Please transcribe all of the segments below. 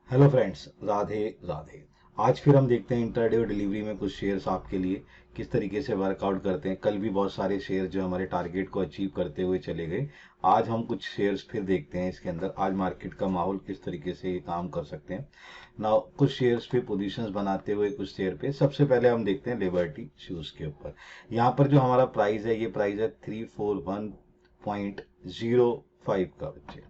Hello friends, Radhe Radhe. आज फिर हम देखते हैं इंटरडे और डिलीवरी में कुछ शेयर्स आपके लिए किस तरीके से वर्कआउट करते हैं। कल भी बहुत सारे शेयर जो हमारे टारगेट को अचीव करते हुए चले गए। आज हम कुछ शेयर्स फिर देखते हैं इसके अंदर आज मार्केट का माहौल किस तरीके से ये काम कर सकते हैं ना। कुछ शेयर्स पे पोजीशंस बनाते हुए कुछ शेयर पे सबसे पहले हम देखते हैं लिबर्टी शूज के ऊपर। यहाँ पर जो हमारा प्राइस है, ये प्राइस है 341.05 का। बच्चे,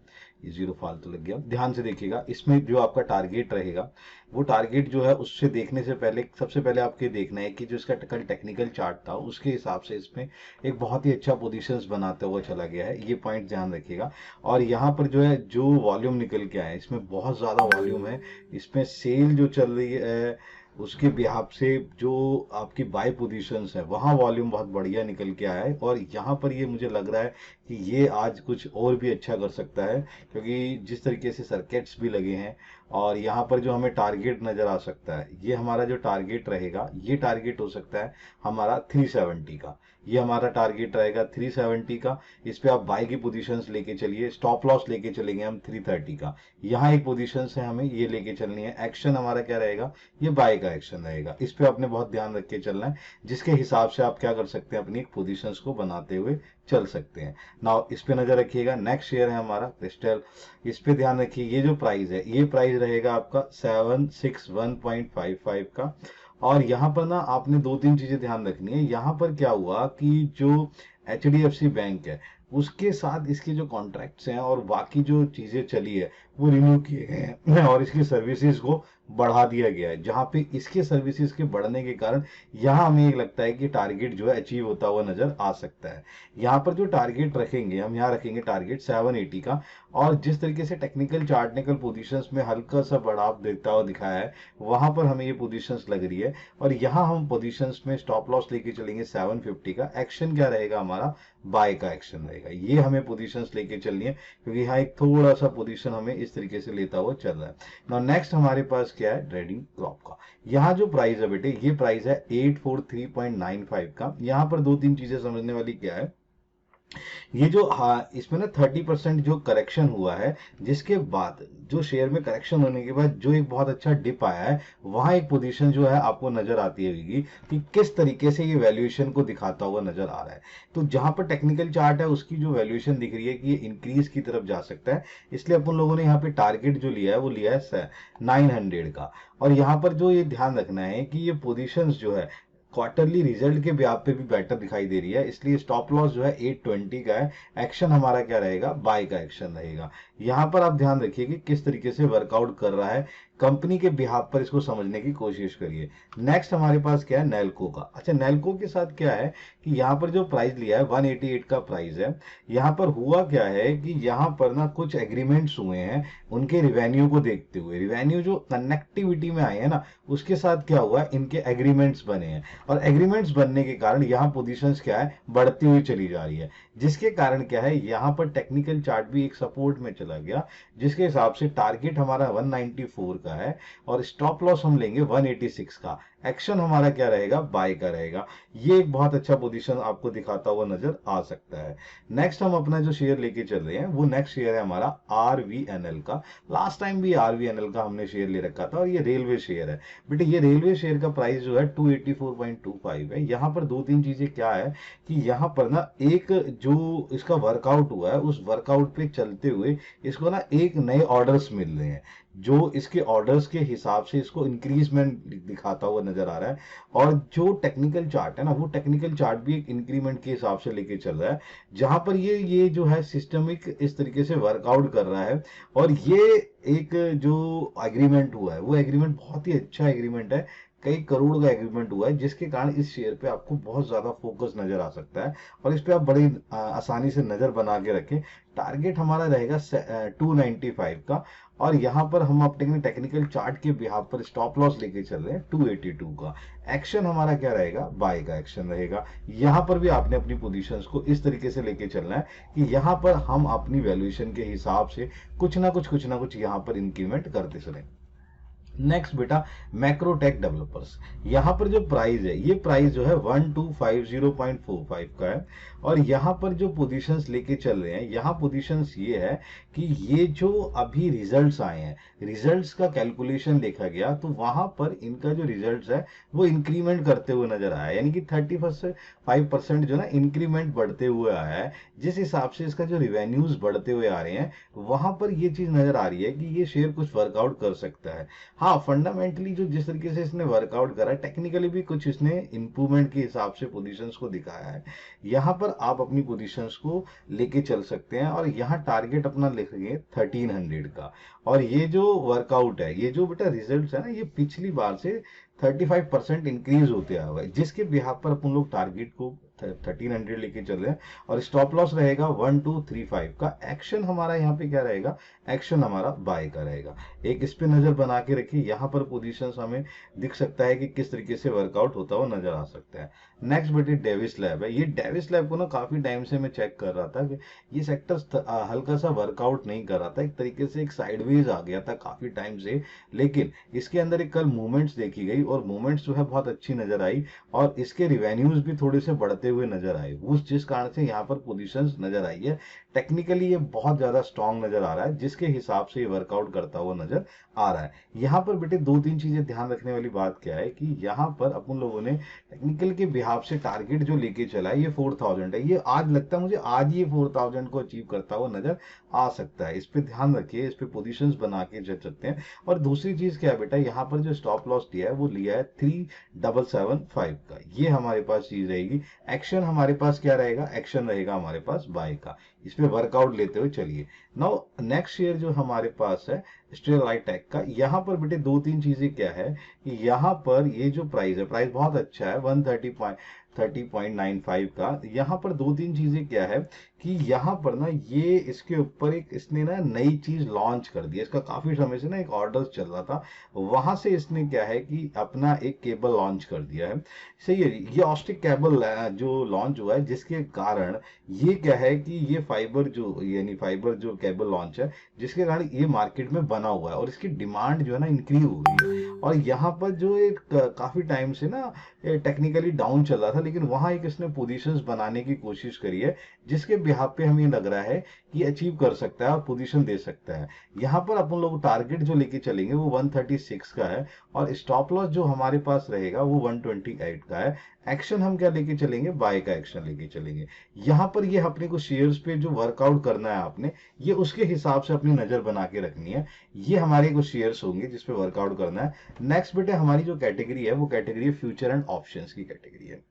ये जीरो फालतू लग गया, ध्यान से देखिएगा। इसमें जो आपका टारगेट रहेगा, वो टारगेट जो है उससे देखने से पहले सबसे पहले आपको ये देखना है कि जो इसका कल टेक्निकल चार्ट था उसके हिसाब से इसमें एक बहुत ही अच्छा पोजीशंस बनाते हुए चला गया है। ये पॉइंट ध्यान रखिएगा। और यहाँ पर जो है जो वॉल्यूम निकल के आया है, इसमें बहुत ज़्यादा वॉल्यूम है। इसमें सेल जो चल रही है उसके बिहाफ से जो आपकी बाय पोजीशंस है वहाँ वॉल्यूम बहुत बढ़िया निकल के आया है। और यहाँ पर ये मुझे लग रहा है कि ये आज कुछ और भी अच्छा कर सकता है, क्योंकि जिस तरीके से सर्किट्स भी लगे हैं और यहाँ पर जो हमें टारगेट नज़र आ सकता है, ये हमारा जो टारगेट रहेगा, ये टारगेट हो सकता है हमारा 370 का। ये हमारा टारगेट रहेगा 370 का। इस पे आप बाय की पोजीशंस लेके चलिए, स्टॉप लॉस लेके चलेंगे हम 330 का। यहाँ एक पोजीशंस है, हमें ये लेके चलनी है। एक्शन हमारा क्या रहेगा, ये बाय का एक्शन रहेगा। इस पे आपने बहुत ध्यान रख के चलना है, जिसके हिसाब से आप क्या कर सकते हैं, अपनी पोजीशंस को बनाते हुए चल सकते हैं। नाउ इस पे नजर रखिएगा। नेक्स्ट शेयर है हमारा क्रिस्टल। इस पे ध्यान रखिए, ये जो प्राइस है, ये प्राइस रहेगा आपका 761.55 का। और यहाँ पर ना आपने दो तीन चीजें ध्यान रखनी है। यहाँ पर क्या हुआ कि जो HDFC बैंक है उसके साथ इसके जो कॉन्ट्रैक्ट्स हैं और बाकी जो चीजें चली है वो रिन्यू किए गए हैं और इसकी सर्विसेज को बढ़ा दिया गया है, जहाँ पे इसके सर्विसेज के बढ़ने के कारण यहाँ हमें एक लगता है कि टारगेट जो है अचीव होता हुआ नजर आ सकता है। यहाँ पर जो टारगेट रखेंगे हम, यहाँ रखेंगे टारगेट 780 का। और जिस तरीके से टेक्निकल चार्ट ने कल पोजीशंस में हल्का सा बढ़ाव देता हुआ दिखाया है, वहां पर हमें ये पोजीशंस लग रही है। और यहाँ हम पोजीशंस में स्टॉप लॉस लेके चलेंगे 750 का। एक्शन क्या रहेगा हमारा, बाय का एक्शन रहेगा। ये हमें पोजीशंस लेके चलनी है, क्योंकि यहाँ एक थोड़ा सा पोजीशन हमें इस तरीके से लेता हुआ चल रहा है। नाउ नेक्स्ट हमारे पास क्या है, ट्रेडिंग क्रॉप का। यहाँ जो प्राइस है बेटे, ये प्राइस है 843.95 का। यहाँ पर दो तीन चीजें समझने वाली क्या है, ये जो हाँ इसमें ना 30% जो करेक्शन हुआ है, जिसके बाद जो शेयर में करेक्शन होने के बाद जो एक बहुत अच्छा डिप आया है, वहां एक पोजीशन जो है आपको नजर आती होगी कि किस तरीके से ये वैल्यूएशन को दिखाता हुआ नजर आ रहा है। तो जहां पर टेक्निकल चार्ट है उसकी जो वैल्यूएशन दिख रही है कि ये इंक्रीज की तरफ जा सकता है, इसलिए अपन लोगों ने यहाँ पे टारगेट जो लिया है वो लिया है 900 का। और यहाँ पर जो ये ध्यान रखना है कि ये पोजीशंस जो है क्वार्टरली रिजल्ट के ब्याह पे भी बेटर दिखाई दे रही है, इसलिए स्टॉप लॉस जो है 820 का है। एक्शन हमारा क्या रहेगा, बाय का एक्शन रहेगा। यहां पर आप ध्यान रखिए कि किस तरीके से वर्कआउट कर रहा है, कंपनी के बिहाफ पर इसको समझने की कोशिश करिए। नेक्स्ट हमारे पास क्या है, नेल्को का। अच्छा, नेल्को के साथ क्या है कि यहाँ पर जो प्राइस लिया है 188 का प्राइस है। यहाँ पर हुआ क्या है कि यहाँ पर ना कुछ एग्रीमेंट्स हुए हैं उनके रिवेन्यू को देखते हुए। रिवेन्यू जो कनेक्टिविटी में आए हैं ना, उसके साथ क्या हुआ है, इनके एग्रीमेंट्स बने हैं। और एग्रीमेंट्स बनने के कारण यहाँ पोजीशंस क्या है, बढ़ती हुई चली जा रही है, जिसके कारण क्या है, यहाँ पर टेक्निकल चार्ट भी एक सपोर्ट में चला गया, जिसके हिसाब से टारगेट हमारा 194 का है और स्टॉप लॉस हम लेंगे 186 का। एक्शन हमारा क्या रहेगा, बाय का रहेगा। ये एक बहुत अच्छा पोजीशन आपको दिखाता हुआ नजर आ सकता है। नेक्स्ट हम अपना जो शेयर लेके चल रहे हैं, वो नेक्स्ट शेयर है हमारा RVNL का। लास्ट टाइम भी RVNL का हमने शेयर ले रखा था और ये रेलवे शेयर है। बेटे, ये रेलवे शेयर का प्राइस जो है 284.25 है। यहाँ पर दो तीन चीजें क्या है कि यहाँ पर ना एक जो इसका वर्कआउट हुआ है, उस वर्कआउट पे चलते हुए इसको ना एक नए ऑर्डर्स मिल रहे हैं, जो इसके ऑर्डर्स के हिसाब से इसको इंक्रीजमेंट दिखाता हुआ नजर आ रहा है। और जो टेक्निकल चार्ट है ना, वो टेक्निकल चार्ट भी एक इंक्रीमेंट के हिसाब से लेके चल रहा है, जहां पर ये जो है सिस्टमिक इस तरीके से वर्कआउट कर रहा है। और ये एक जो एग्रीमेंट हुआ है, वो एग्रीमेंट बहुत ही अच्छा एग्रीमेंट है, कई करोड़ का एग्रीमेंट हुआ है, जिसके कारण इस शेयर पे आपको बहुत ज्यादा फोकस नजर आ सकता है। और इस पे आप बड़ी आसानी से नजर बना के रखें। टारगेट हमारा रहेगा 295 का। और यहाँ पर हम अपने टेक्निकल चार्ट के बिहाफ पर स्टॉप लॉस लेके चल रहे हैं 282 का। एक्शन हमारा क्या रहेगा, बाय का एक्शन रहेगा। यहाँ पर भी आपने अपनी पोजीशंस को इस तरीके से लेके चलना है कि यहाँ पर हम अपनी वैल्यूएशन के हिसाब से कुछ ना कुछ यहाँ पर इंक्रीमेंट करते चलें। नेक्स्ट बेटा मैक्रोटेक डेवलपर्स, यहाँ पर जो प्राइस है, ये प्राइस जो है 1250.45 का है। और यहाँ पर जो पोजीशंस लेके चल रहे हैं, यहाँ पोजीशंस ये है कि ये जो अभी रिजल्ट्स आए हैं, रिजल्ट्स का कैलकुलेशन देखा गया तो वहां पर इनका जो रिजल्ट्स है वो इंक्रीमेंट करते हुए नजर आया, यानी कि 35% जो ना इंक्रीमेंट बढ़ते हुए आया है। जिस हिसाब से इसका जो रिवेन्यूज बढ़ते हुए आ रहे हैं, वहां पर ये चीज नजर आ रही है कि ये शेयर कुछ वर्कआउट कर सकता है। हाँ, फंडामेंटली जो जिस तरीके से इसने वर्कआउट करा है, टेक्निकली भी कुछ इसने इंप्रूवमेंट के हिसाब से पोजीशंस को दिखाया है। यहाँ पर आप अपनी पोजीशंस को लेके चल सकते हैं और यहाँ टारगेट अपना लिखेंगे 1300 का। और ये जो वर्कआउट है, ये जो बेटा रिजल्ट्स है ना, ये पिछली बार से 35% इंक्रीज होते आया हुआ है, जिसके बिहाफ पर अपन लोग टारगेट को 1300 लेके चल रहे हैं। और स्टॉप लॉस रहेगा 1235 का। एक्शन हमारा यहाँ पे क्या रहेगा, एक्शन हमारा बाय का रहेगा। एक इस पे नजर बना के रखिए, यहाँ पर पोजीशंस हमें दिख सकता है कि किस तरीके से वर्कआउट होता हुआ नजर आ सकता है। नेक्स्ट बेटे डेविस लैब है। ये डेविस लैब को ना काफी टाइम से मैं चेक कर रहा था कि ये सेक्टर हल्का सा वर्कआउट नहीं कर रहा था, एक तरीके से एक साइडवेज आ गया था काफी टाइम से। लेकिन इसके अंदर एक कल मूवमेंट्स देखी गई और मूवमेंट्स जो है बहुत अच्छी नजर आई और इसके रिवेन्यूज भी थोड़े से बढ़ते हुए नजर आए, उस जिस कारण से यहाँ पर पोजीशंस नजर आई है। टेक्निकली ये बहुत ज्यादा स्ट्रांग नजर आ रहा है, जिसके हिसाब से ये वर्कआउट करता हुआ नजर आ रहा है। यहाँ पर बेटे दो तीन चीजें ध्यान रखने वाली बात क्या है कि यहाँ पर अपन लोगों ने टेक्निकल के बिहाफ से टारगेट जो लेके चला है, ये 4000 है। ये आज लगता है मुझे आज ये 4000 को अचीव करता हुआ नजर आ सकता है। इस पे ध्यान रखिए, इस पे पोजीशंस बना के चल सकते हैं। और दूसरी चीज क्या है बेटा, यहाँ पर जो स्टॉप लॉस दिया है वो लिया है 3775 का। ये हमारे पास चीज रहेगी। एक्शन हमारे पास क्या रहेगा, एक्शन रहेगा हमारे पास बाय का। इस पे वर्कआउट लेते हुए चलिए। नाउ नेक्स्ट शेयर जो हमारे पास है स्टेरलाइट टेक का, यहाँ पर बेटे दो तीन चीजें क्या है कि यहाँ पर ये जो प्राइस है, प्राइस बहुत अच्छा है 130.95 का। यहाँ पर दो तीन चीजें क्या है कि यहाँ पर ना ये इसके ऊपर एक इसने ना नई चीज लॉन्च कर दी है। इसका काफी समय से ना एक ऑर्डर चल रहा था, वहां से इसने क्या है कि अपना एक केबल लॉन्च कर दिया है। सही है, ये ऑस्टिक केबल जो लॉन्च हुआ है, जिसके कारण ये क्या है कि ये फाइबर जो यानी फाइबर जो केबल लॉन्च है, जिसके कारण ये मार्केट में बना हुआ है और इसकी डिमांड जो है ना इंक्रीज हो गई है। और यहाँ पर जो एक काफी टाइम से ना टेक्निकली डाउन चल रहा था, लेकिन वहां एक इसने पोजीशंस बनाने की कोशिश करी है, जिसके बिहाफ पे हमें लग रहा है कि अचीव कर सकता है और पोजीशन दे सकता है। यहाँ पर अपन लोग टारगेट जो लेके चलेंगे वो 136 का है और स्टॉप लॉस जो हमारे पास रहेगा वो 128 का है। एक्शन हम क्या लेके चलेंगे, बाय का एक्शन लेके चलेंगे। यहाँ पर ये अपने को शेयर्स पे जो वर्कआउट करना है आपने, ये उसके हिसाब से अपनी नजर बना के रखनी है। ये हमारे कुछ शेयर्स होंगे जिसपे वर्कआउट करना है। नेक्स्ट बेटे हमारी जो कैटेगरी है वो कैटेगरी है फ्यूचर एंड ऑप्शंस की कैटेगरी है।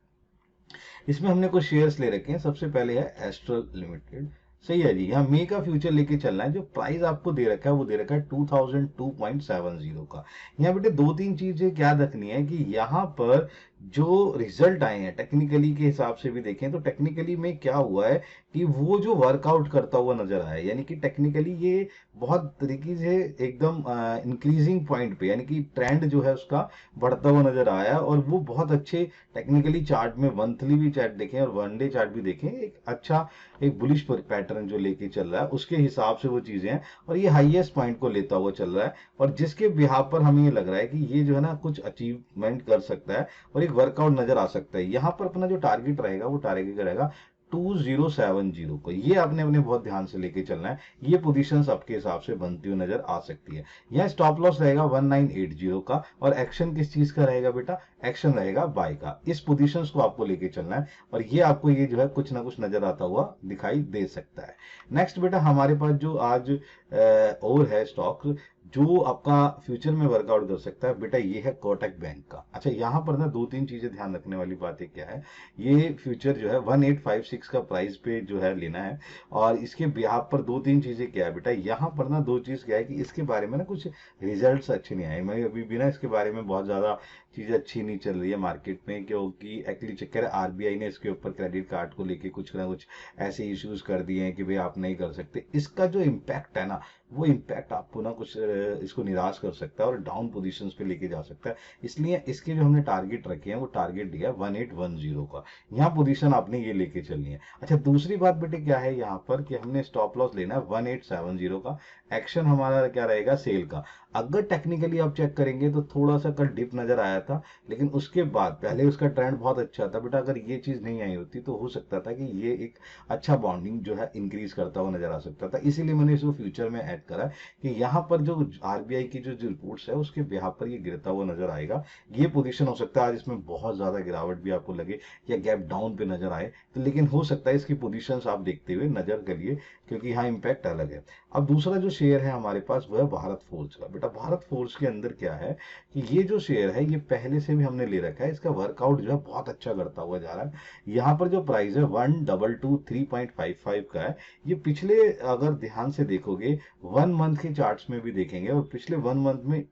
इसमें हमने कुछ शेयर्स ले रखे हैं। सबसे पहले है एस्ट्रल लिमिटेड। सही है जी, यहाँ मे का फ्यूचर लेके चलना है। जो प्राइस आपको दे रखा है वो दे रखा है 2002.70 का। यहाँ बेटे दो तीन चीजें क्या रखनी है कि यहाँ पर जो रिजल्ट आए हैं टेक्निकली के हिसाब से भी देखें तो टेक्निकली में क्या हुआ है कि वो जो वर्कआउट करता हुआ नजर आया, यानी कि टेक्निकली ये बहुत तरीके से एकदम इंक्रीजिंग पॉइंट पे, यानी कि ट्रेंड जो है उसका बढ़ता हुआ नजर आया और वो बहुत अच्छे टेक्निकली चार्ट में मंथली भी चार्ट देखें और वनडे चार्ट भी देखें, एक अच्छा एक बुलिश पैटर्न जो लेके चल रहा है उसके हिसाब से वो चीजें हैं। और ये हाईएस्ट पॉइंट को लेता हुआ चल रहा है और जिसके बिहाफ पर हमें ये लग रहा है कि ये जो है ना कुछ अचीवमेंट कर सकता है और एक वर्कआउट नजर आ सकता है। यहाँ पर अपना जो टारगेट रहेगा वो टारगेट रहेगा 2070 को। ये आपने अपने बहुत ध्यान से लेके चलना है। ये पोजीशंस आपके हिसाब से बनती हुई नजर आ सकती है। यहाँ स्टॉप लॉस रहेगा 1980 का और एक्शन किस चीज का रहेगा बेटा, एक्शन रहेगा बाय का। इस पोजीशंस को आपको लेके चलना है और ये आपको ये जो है कुछ ना कुछ नजर आता हुआ दिखाई दे सकता है। नेक्स्ट बेटा हमारे पास जो आज और है स्टॉक जो आपका फ्यूचर में वर्कआउट कर सकता है बेटा, ये है कोटक बैंक का। अच्छा, यहाँ पर ना दो तीन चीजें ध्यान रखने वाली बातें क्या है, ये फ्यूचर जो है 1856 का प्राइस पे जो है लेना है और इसके बिहाफ पर दो तीन चीजें क्या है बेटा, यहाँ पर ना दो चीज क्या है कि इसके बारे में ना कुछ रिजल्ट्स अच्छे नहीं आए। मैं अभी भी ना इसके बारे में बहुत ज्यादा चीजें अच्छी नहीं चल रही है मार्केट में, क्योंकि एक्चुअली चक्कर आरबीआई ने इसके ऊपर क्रेडिट कार्ड को लेके कुछ ना कुछ ऐसे इश्यूज कर दिए हैं कि भाई आप नहीं कर सकते। इसका जो इम्पैक्ट है ना वो इम्पैक्ट आपको ना कुछ इसको निराश कर सकता है और डाउन पोजीशंस पे लेके जा सकता है। इसलिए इसके जो हमने टारगेट रखे हैं वो टारगेट दिया है 1810 का, यहाँ पोजीशन आपने ये लेके चलनी है। अच्छा, दूसरी बात बेटे क्या है यहाँ पर कि हमने स्टॉप लॉस लेना है 1870 का, एक्शन हमारा क्या रहेगा सेल का। अगर टेक्निकली आप चेक करेंगे तो थोड़ा सा कल डिप नजर आया था, लेकिन उसके बाद पहले उसका ट्रेंड बहुत अच्छा था बेटा, अगर ये चीज नहीं आई होती तो हो सकता था कि ये एक अच्छा बॉन्डिंग जो है इंक्रीज करता हुआ नजर आ सकता था। इसीलिए मैंने इसको फ्यूचर में ऐड करा कि यहाँ पर जो आरबीआई की जो रिपोर्ट्स है उसके बिहार पर ये गिरता हुआ नजर आएगा। ये पोजीशन हो सकता है आज इसमें बहुत ज्यादा गिरावट भी आपको लगे या गैप डाउन पे नजर आए, तो लेकिन हो सकता है इसकी पोजीशंस आप देखते हुए नजर करिए, क्योंकि यहाँ इम्पैक्ट अलग है। अब दूसरा जो शेयर है हमारे पास वो है भारत फोर्ज का। बेटा भारत फोर्ज के अंदर क्या है कि ये जो शेयर है ये पहले से भी हमने ले रखा है, इसका वर्कआउट जो है बहुत अच्छा करता हुआ जा रहा है। यहाँ पर जो प्राइस है 1223.55 का है। ये पिछले अगर ध्यान से देखोगे 1 मंथ के चार्ट्स में भी देखेंगे और पिछले 1 मंथ में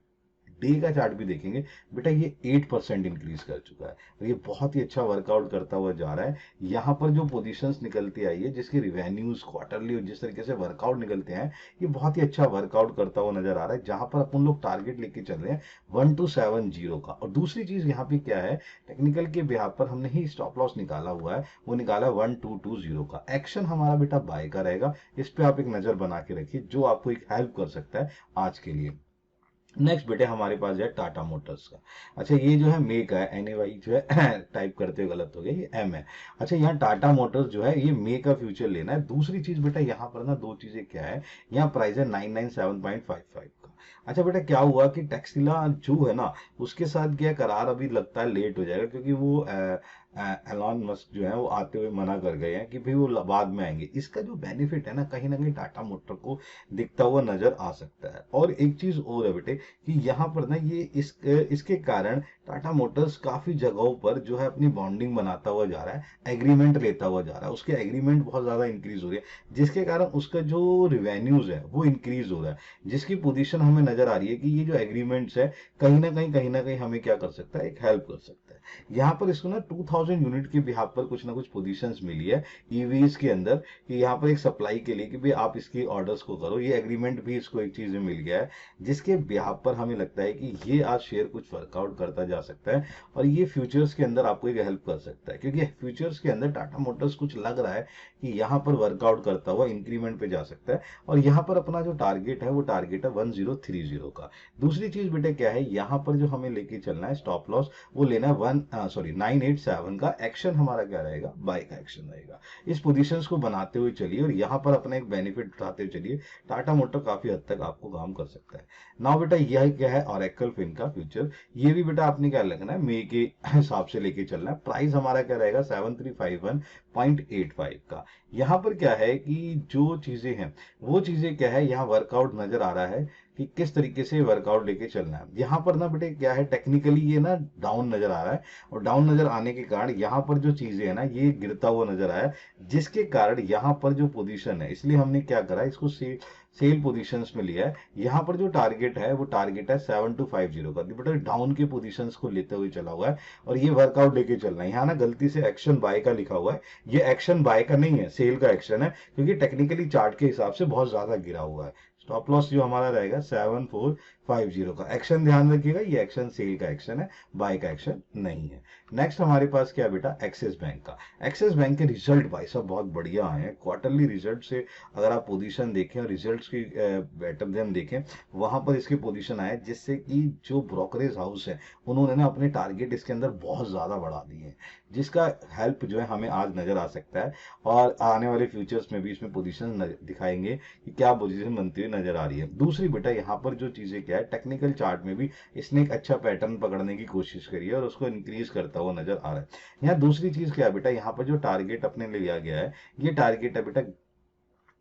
डे का चार्ट भी देखेंगे, बेटा ये 8% इंक्रीज कर चुका है और ये बहुत ही अच्छा वर्कआउट करता हुआ जा रहा है। यहाँ पर जो पोजीशंस निकलती आई है जिसके रिवेन्यूज क्वार्टरली और जिस तरीके से वर्कआउट निकलते हैं, ये बहुत ही अच्छा वर्कआउट करता हुआ नजर आ रहा है, जहां पर अपन लोग टारगेट लेके चल रहे हैं 1270 का। और दूसरी चीज यहाँ पे क्या है, टेक्निकल के बिहार पर हमने ही स्टॉप लॉस निकाला हुआ है, वो निकाला है 1220 का। एक्शन हमारा बेटा बाय का रहेगा, इस पे आप एक नजर बना के रखिए, जो आपको एक हेल्प कर सकता है आज के लिए। नेक्स्ट बेटे हमारे पास है टाटा मोटर्स का। अच्छा, ये जो है मे का है, एन ए वाई जो है टाइप करते हुए गलत हो गया, ये एम है। अच्छा, यहाँ टाटा मोटर्स जो है ये मे का फ्यूचर लेना है। दूसरी चीज बेटा यहाँ पर ना दो चीजें क्या है, यहाँ प्राइस है 997.55 का। अच्छा बेटा, क्या हुआ कि टेक्सिला जो है ना उसके साथ क्या करार अभी लगता है लेट हो जाएगा, क्योंकि वो एलॉन मस्क जो है वो आते हुए मना कर गए हैं कि भाई वो बाद में आएंगे। इसका जो बेनिफिट है ना कहीं ना कहीं टाटा मोटर को दिखता हुआ नजर आ सकता है। और एक चीज और है बेटे कि यहाँ पर ना ये इसके कारण टाटा मोटर्स काफी जगहों पर जो है अपनी बॉन्डिंग बनाता हुआ जा रहा है, एग्रीमेंट लेता हुआ जा रहा है, उसके एग्रीमेंट बहुत ज्यादा इंक्रीज हो रही है, जिसके कारण उसका जो रिवेन्यूज है वो इंक्रीज हो रहा है, जिसकी पोजीशन हमें नजर आ रही है कि ये जो एग्रीमेंट्स है कहीं ना कहीं हमें क्या कर सकता है, एक हेल्प कर सकता है। यहाँ पर इसको ना 2000 यूनिट के बिहाफ पर कुछ ना कुछ पोजीशंस मिली है ईवीज के अंदर, कि यहाँ पर एक सप्लाई के लिए कि भाई आप इसकी ऑर्डर्स को करो, ये एग्रीमेंट भी इसको एक चीज में मिल गया है, जिसके ब्याह पर हमें लगता है कि ये आज शेयर कुछ वर्कआउट करता जा सकता है और ये फ्यूचर्स के अंदर आपको एक हेल्प कर सकता है, क्योंकि फ्यूचर्स के अंदर टाटा मोटर्स कुछ लग रहा है कि यहाँ पर वर्कआउट करता हुआ इंक्रीमेंट पे जा सकता है। और यहाँ पर अपना जो टारगेट है वो टारगेट है 1030 का। दूसरी चीज बेटे क्या है, यहाँ पर जो हमें लेके चलना है स्टॉप लॉस वो लेना है 987 का। एक्शन हमारा क्या रहेगा, बाय का एक्शन रहेगा। इस पोजीशंस को बनाते हुए चलिए और यहाँ पर अपना एक बेनिफिट उठाते हुए चलिए, टाटा मोटर काफी हद तक आपको काम कर सकता है। नाउ बेटा यह क्या है, ऑरेकल फिन का फ्यूचर, ये भी बेटा आपने क्या लगना है मे के हिसाब से लेके चलना है। प्राइस हमारा क्या रहेगा 7351.85 का। यहाँ पर क्या है कि जो चीजें हैं वो चीजें क्या है, यहाँ वर्कआउट नजर आ रहा है कि किस तरीके से वर्कआउट लेके चलना है। यहाँ पर ना बेटे क्या है, टेक्निकली ये ना डाउन नजर आ रहा है और डाउन नजर आने के कारण यहाँ पर जो चीजें है ना ये गिरता हुआ नजर आया, जिसके कारण यहाँ पर जो पोजीशन है, इसलिए हमने क्या करा, इसको सेल पोजीशंस में लिया है। यहाँ पर जो टारगेट है वो टारगेट है 7250 का, बेटा डाउन के पोजीशंस को लेते हुए चला हुआ है और ये वर्कआउट लेके चलना है। यहाँ ना गलती से एक्शन बाय का लिखा हुआ है, ये एक्शन बाय का नहीं है, सेल का एक्शन है, क्योंकि टेक्निकली चार्ट के हिसाब से बहुत ज्यादा गिरा हुआ है। स्टॉप लॉस जो हमारा रहेगा 7450 का। एक्शन ध्यान रखिएगा, ये एक्शन सेल का एक्शन है, बाय का एक्शन नहीं है। नेक्स्ट हमारे पास क्या बेटा, एक्सिस बैंक का। एक्सिस बैंक के रिजल्ट भाई साहब बहुत बढ़िया आए हैं, क्वार्टरली रिजल्ट से अगर आप पोजीशन देखें और रिजल्ट्स की पैटर्न हम देखें, वहां पर इसके पोजीशन आए, जिससे कि जो ब्रोकरेज हाउस है उन्होंने ना अपने टारगेट इसके अंदर बहुत ज्यादा बढ़ा दिए हैं, जिसका हेल्प जो है हमें आज नजर आ सकता है और आने वाले फ्यूचर्स में भी इसमें पोजीशन दिखाएंगे कि क्या पोजीशन बनती हुई नजर आ रही है। दूसरी बेटा यहाँ पर जो चीजें क्या है, टेक्निकल चार्ट में भी इसने एक अच्छा पैटर्न पकड़ने की कोशिश करी है और उसको इंक्रीज करता हुआ नजर आ रहा है। यहाँ दूसरी चीज क्या है बेटा, यहाँ पर जो टारगेट अपने लिया गया है, ये टारगेट है बेटा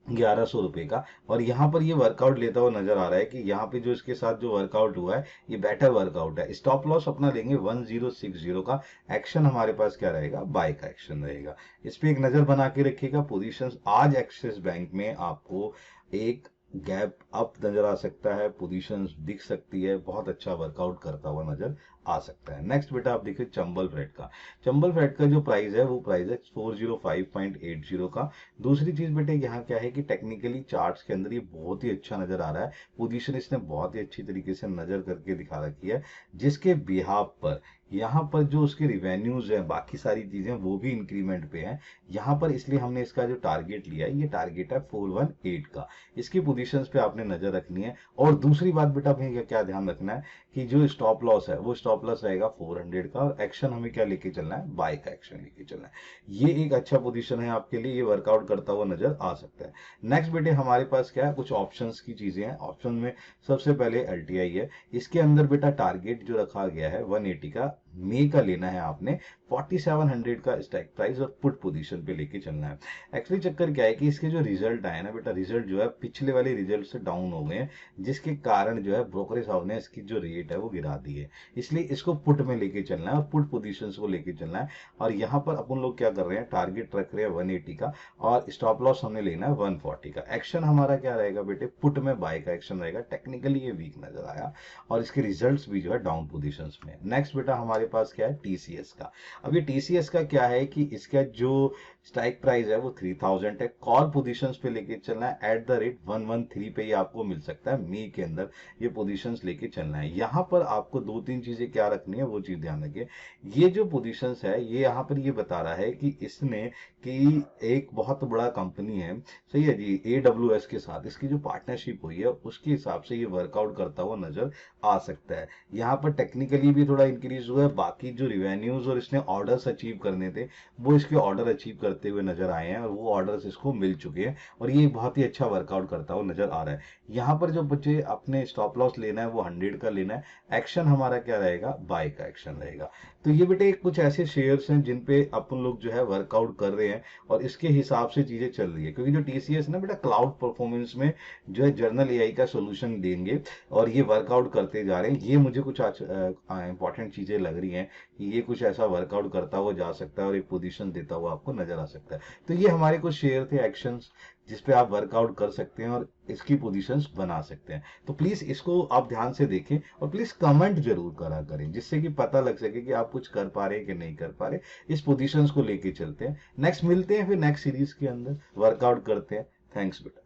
1100 रुपए का और यहाँ पर ये वर्कआउट लेता हुआ नजर आ रहा है कि यहाँ पे जो इसके साथ जो वर्कआउट हुआ है ये बेटर वर्कआउट है। स्टॉप लॉस अपना लेंगे 1060 का। एक्शन हमारे पास क्या रहेगा, बाय का एक्शन रहेगा, इस पे एक नजर बना के रखिएगा। पोजीशंस आज एक्सिस बैंक में आपको एक गैप अप नजर आ सकता है, पोजीशंस दिख सकती है, बहुत अच्छा वर्कआउट करता हुआ नजर आ सकता है। नेक्स्ट बेटा आप देखिए चंबल फ्रेड का। चंबल फ्रेड का जो प्राइस है वो प्राइस है 405.80 का। दूसरी चीज बेटे यहाँ क्या है कि टेक्निकली चार्ट्स के अंदर ये बहुत ही अच्छा नजर आ रहा है, पोजीशन इसने बहुत ही अच्छी तरीके से नजर करके दिखा रखी है, जिसके बिहाफ पर यहाँ पर जो उसके रिवेन्यूज हैं, बाकी सारी चीजें वो भी इंक्रीमेंट पे हैं यहाँ पर, इसलिए हमने इसका जो टारगेट लिया है, ये टारगेट है 418 का। इसकी पोजीशंस पे आपने नजर रखनी है। और दूसरी बात बेटा भैया क्या ध्यान रखना है कि जो स्टॉप लॉस है वो स्टॉप लॉस रहेगा 400 का, और एक्शन हमें क्या लेके चलना है, बाय का एक्शन लेके चलना है। ये एक अच्छा पोजीशन है आपके लिए, ये वर्कआउट करता हुआ नजर आ सकता है। नेक्स्ट बेटे हमारे पास क्या है, कुछ ऑप्शंस की चीजें हैं। ऑप्शन में सबसे पहले एलटीआई है, इसके अंदर बेटा टारगेट जो रखा गया है 180 का, मे का लेना है आपने, 4700 का स्ट्राइक प्राइस और पुट पोजीशन पे लेके चलना है। एक्चुअली चक्कर क्या है कि इसके जो रिजल्ट आए ना बेटा, रिजल्ट जो है पिछले वाले रिजल्ट से डाउन हो गए हैं, जिसके कारण जो है ब्रोकरेज हाउस ने इसकी जो रेट है वो गिरा दी है, इसलिए इसको पुट में लेके चलना है और पुट पोजीशंस को लेके चलना है। और यहाँ पर अपन लोग क्या कर रहे हैं, टारगेट रख रहे हैं 180 का, और स्टॉप लॉस हमने लेना है 140 का। एक्शन हमारा क्या रहेगा बेटे, पुट में बाय का एक्शन रहेगा। टेक्निकली ये वीक नजर आया और इसके रिजल्ट्स भी जो है डाउन पोजीशंस में। नेक्स्ट बेटा हमारे पास क्या है, टीसीएस का। अब ये टीसीएस का क्या है कि इसका जो स्ट्राइक प्राइस है वो 3000 है, कॉल पोजीशंस पे लेके चलना है एट द रेट 113 पे, ही आपको मिल सकता है मे के अंदर, ये पोजीशंस लेके चलना है। यहाँ पर आपको दो तीन चीजें क्या रखनी है वो चीज ध्यान रखिए। ये जो पोजीशंस है ये यहाँ पर ये बता रहा है कि इसने कि एक बहुत बड़ा कंपनी है, सही है जी, AWS के साथ इसकी जो पार्टनरशिप हुई है उसके हिसाब से ये वर्कआउट करता हुआ नजर आ सकता है। यहाँ पर टेक्निकली भी थोड़ा इंक्रीज हुआ है, बाकी जो रिवेन्यूज और इसने ऑर्डर्स अचीव करने थे वो इसके ऑर्डर अचीव करते हुए नजर आए हैं, और वो ऑर्डर्स इसको मिल चुके हैं, और ये बहुत ही अच्छा वर्कआउट करता हुआ नजर आ रहा है। यहाँ पर जो बच्चे अपने स्टॉप लॉस लेना है वो 100 का लेना है। एक्शन हमारा क्या रहेगा, बाय का एक्शन रहेगा। तो ये बेटे कुछ ऐसे शेयर्स हैं जिन पे अपन लोग जो है वर्कआउट कर रहे हैं, और इसके हिसाब से चीजें चल रही है, क्योंकि जो टीसीएस ना बेटा क्लाउड परफॉर्मेंस में जो है जर्नल एआई का सोल्यूशन देंगे, और ये वर्कआउट करते जा रहे हैं। ये मुझे कुछ इंपॉर्टेंट चीजें लग रही हैं कि ये कुछ ऐसा वर्कआउट करता हुआ जा सकता है और एक पोजीशन देता हुआ आपको नजर आ सकता है। तो ये हमारे कुछ शेयर थे, एक्शंस, जिस पे आप वर्कआउट कर सकते हैं और इसकी पोजीशंस बना सकते हैं। तो प्लीज इसको आप ध्यान से देखें, और प्लीज कमेंट जरूर करा करें, जिससे कि पता लग सके कि आप कुछ कर पा रहे हैं कि नहीं कर पा रहे। इस पोजीशंस को लेके चलते हैं, नेक्स्ट मिलते हैं फिर नेक्स्ट सीरीज के अंदर, वर्कआउट करते हैं। थैंक्स बेटा।